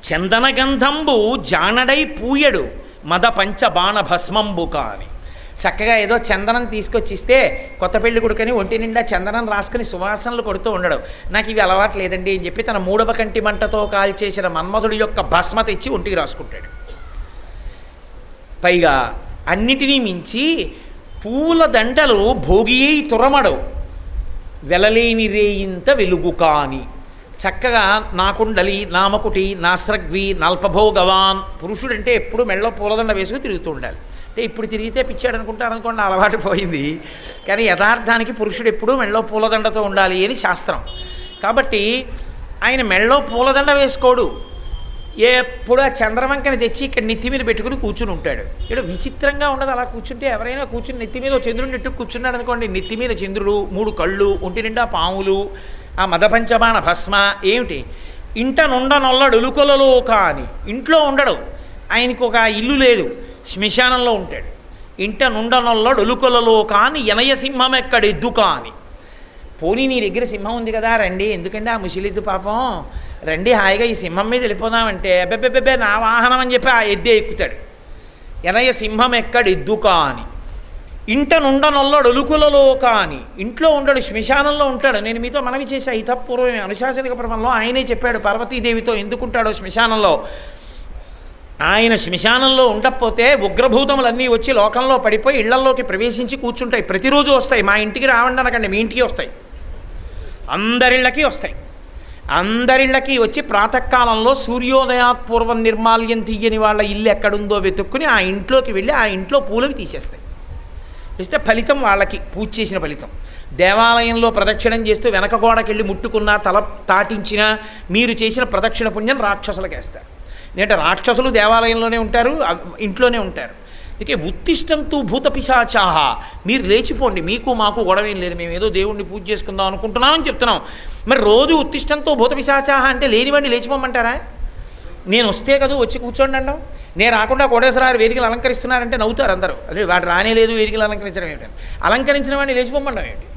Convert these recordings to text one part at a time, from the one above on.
చందనగంధంబు జానడై పూయడు మద పంచబాణ భస్మంబు కాని. చక్కగా ఏదో చందనం తీసుకొచ్చిస్తే కొత్త పెళ్లి కొడుకని ఒంటి నిండా చందనం రాసుకుని సువాసనలు కొడుతూ ఉండడం. నాకు ఇవి అలవాటు లేదండి అని చెప్పి తన 3వ కంటి మంటతో కాల్చేసిన మన్మధుడి యొక్క భస్మ తెచ్చి ఒంటికి రాసుకుంటాడు. పైగా అన్నిటినీ మించి పూల దండలు భోగియై తురమడవు వెలలేని రేయింత వెలుగు కాని. చక్కగా నా కుండలి నామకుటి నాస్రగ్వి నల్పభోగవాన్. పురుషుడంటే ఎప్పుడు మెళ్ళో పూలదండ వేసుకు తిరుగుతూ ఉండాలి. అంటే ఇప్పుడు తిరిగితే పిచ్చాడు అనుకుంటారు అనుకోండి, అలవాటు పోయింది. కానీ యథార్థానికి పురుషుడు ఎప్పుడూ మెళ్ళో పూలదండతో ఉండాలి అని శాస్త్రం. కాబట్టి ఆయన మెళ్ళో పూలదండ వేసుకోడు, ఎప్పుడు ఆ చంద్రవంకని తెచ్చి ఇక్కడ నెత్తి మీద పెట్టుకుని కూర్చుని ఉంటాడు. ఇక్కడ విచిత్రంగా ఉండదు. అలా కూర్చుంటే ఎవరైనా కూర్చుని నెత్తి మీద చంద్రుడిని నెట్టు కూర్చున్నాడు అనుకోండి, నెత్తి మీద చంద్రుడు, 3 కళ్ళు, ఒంటి నిండా పాములు, ఆ మదపంచబాణ భస్మ. ఏమిటి ఇంట నుండనొల్లడులుకొలలో కాని. ఇంట్లో ఉండడు, ఆయనకు ఒక ఇల్లు లేదు, శ్మశానంలో ఉంటాడు. ఇంట నుండనొల్లడులుకొలలో కాని ఎనయ సింహం ఎక్కడ ఎద్దు కాని. పోనీ నీ దగ్గర సింహం ఉంది కదా రండి, ఎందుకంటే ఆ ముసిలిద్దు పాపం రండి హాయిగా ఈ సింహం మీద వెళ్ళిపోదామంటే అబ్బెబ్బెబ్బే నా వాహనం అని చెప్పి ఆ ఎద్దే ఎక్కుతాడు. ఎనయ సింహం ఎక్కడ ఎద్దు కాని. ఇంట నుండనొల్లడులుకులలో కాని. ఇంట్లో ఉండడు, శ్మశానంలో ఉంటాడు. నేను మీతో మనవి చేసే ఇతపూర్వమే అనుశాసనిక పర్వంలో ఆయనే చెప్పాడు పార్వతీదేవితో ఎందుకుంటాడో శ్మశానంలో. ఆయన శ్మశానంలో ఉండకపోతే ఉగ్రభూతములన్నీ వచ్చి లోకంలో పడిపోయి ఇళ్లల్లోకి ప్రవేశించి కూర్చుంటాయి. ప్రతిరోజు వస్తాయి. మా ఇంటికి రావండి అనకండి, మీ ఇంటికి వస్తాయి, అందరిళ్ళకి వస్తాయి. అందరిళ్ళకి వచ్చి ప్రాతకాలంలో సూర్యోదయాత్పూర్వం నిర్మాల్యం తీయని వాళ్ళ ఇల్లు ఎక్కడుందో వెతుక్కుని ఆ ఇంట్లోకి వెళ్ళి ఆ ఇంట్లో పూలకి తీసేస్తాయి. ఇస్తే ఫలితం వాళ్ళకి పూజ చేసిన ఫలితం. దేవాలయంలో ప్రదక్షిణం చేస్తూ వెనక గోడకెళ్ళి ముట్టుకున్నా తల తాటించినా మీరు చేసిన ప్రదక్షిణ పుణ్యం రాక్షసులకు వేస్తారు. ఎందుకంటే రాక్షసులు దేవాలయంలోనే ఉంటారు, ఇంట్లోనే ఉంటారు. అందుకే ఉత్తిష్టంతు భూత పిశాచాహ, మీరు లేచిపోండి, మీకు మాకు గొడవేం లేదు, మేము ఏదో దేవుణ్ణి పూజ చేసుకుందాం అనుకుంటున్నామని చెప్తున్నాం. మరి రోజు ఉత్తిష్టంతో భూత పిశాచాహ అంటే లేనివాడిని లేచిపోమంటారా? నేను వస్తే కదా వచ్చి కూర్చోండి అంటాం. నేను రాకుండా కోటేశ్వరారు వేదికలు అలంకరిస్తున్నారంటే నవ్వుతారు అందరూ. అదే వాడు రానేలేదు వేదికలు అలంకరించడం ఏమిటని. అలంకరించిన వాడిని లేచిపోమండం ఏమిటి?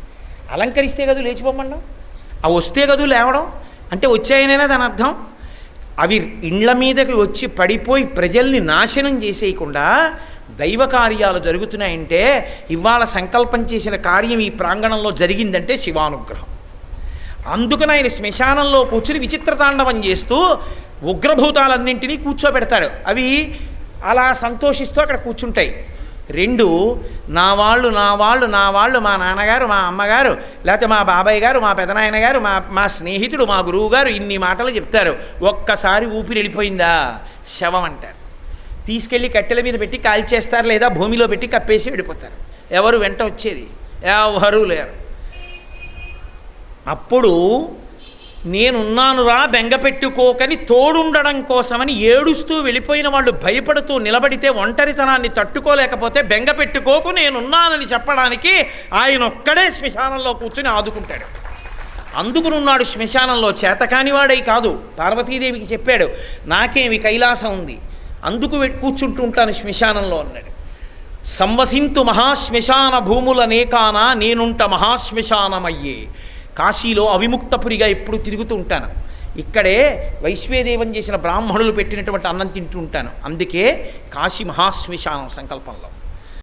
అలంకరిస్తే కదా లేచిపోమండం, అవి వస్తే కదా లేవడం అంటే వచ్చాయనైనా దాని అర్థం. అవి ఇండ్ల మీదకి వచ్చి పడిపోయి ప్రజల్ని నాశనం చేసేయకుండా దైవ కార్యాలు జరుగుతున్నాయంటే ఇవాళ సంకల్పం చేసిన కార్యం ఈ ప్రాంగణంలో జరిగిందంటే శివానుగ్రహం. అందుకని ఆయన శ్మశానంలో కూర్చుని విచిత్రతాండవం చేస్తూ ఉగ్రభూతాలన్నింటినీ కూర్చోబెడతాడు. అవి అలా సంతోషిస్తూ అక్కడ కూర్చుంటాయి. 2 నా వాళ్ళు నా వాళ్ళు నా వాళ్ళు, మా నాన్నగారు మా అమ్మగారు, లేకపోతే మా బాబాయ్ గారు మా పెదనాయన గారు మా స్నేహితుడు మా గురువు గారు, ఇన్ని మాటలు చెప్తారు. ఒక్కసారి ఊపిరి వెళ్ళిపోయిందా శవం అంటారు. తీసుకెళ్ళి కట్టెల మీద పెట్టి కాల్చేస్తారు, లేదా భూమిలో పెట్టి కప్పేసి వెళ్ళిపోతారు. ఎవరు వెంట వచ్చేది? ఎవరు లేరు. అప్పుడు నేనున్నానురా బెంగపెట్టుకోకని తోడుండడం కోసమని ఏడుస్తూ వెళ్ళిపోయిన వాళ్ళు భయపడుతూ నిలబడితే ఒంటరితనాన్ని తట్టుకోలేకపోతే బెంగపెట్టుకోకు నేనున్నానని చెప్పడానికి ఆయన ఒక్కడే శ్మశానంలో కూర్చుని ఆదుకుంటాడు. అందుకునున్నాడు శ్మశానంలో, చేతకానివాడై కాదు. పార్వతీదేవికి చెప్పాడు నాకేమి కైలాసం ఉంది, అందుకు కూర్చుంటూ ఉంటాను శ్మశానంలో అన్నాడు. సంవసింతు మహాశ్మశాన భూములనేకాన నేనుంట మహాశ్మశానమయ్యే. కాశీలో అవిముక్తపురిగా ఎప్పుడు తిరుగుతూ ఉంటాను. ఇక్కడే వైశ్వేదేవం చేసిన బ్రాహ్మణులు పెట్టినటువంటి అన్నం తింటూ ఉంటాను. అందుకే కాశీ మహాశ్మశానం సంకల్పంలో.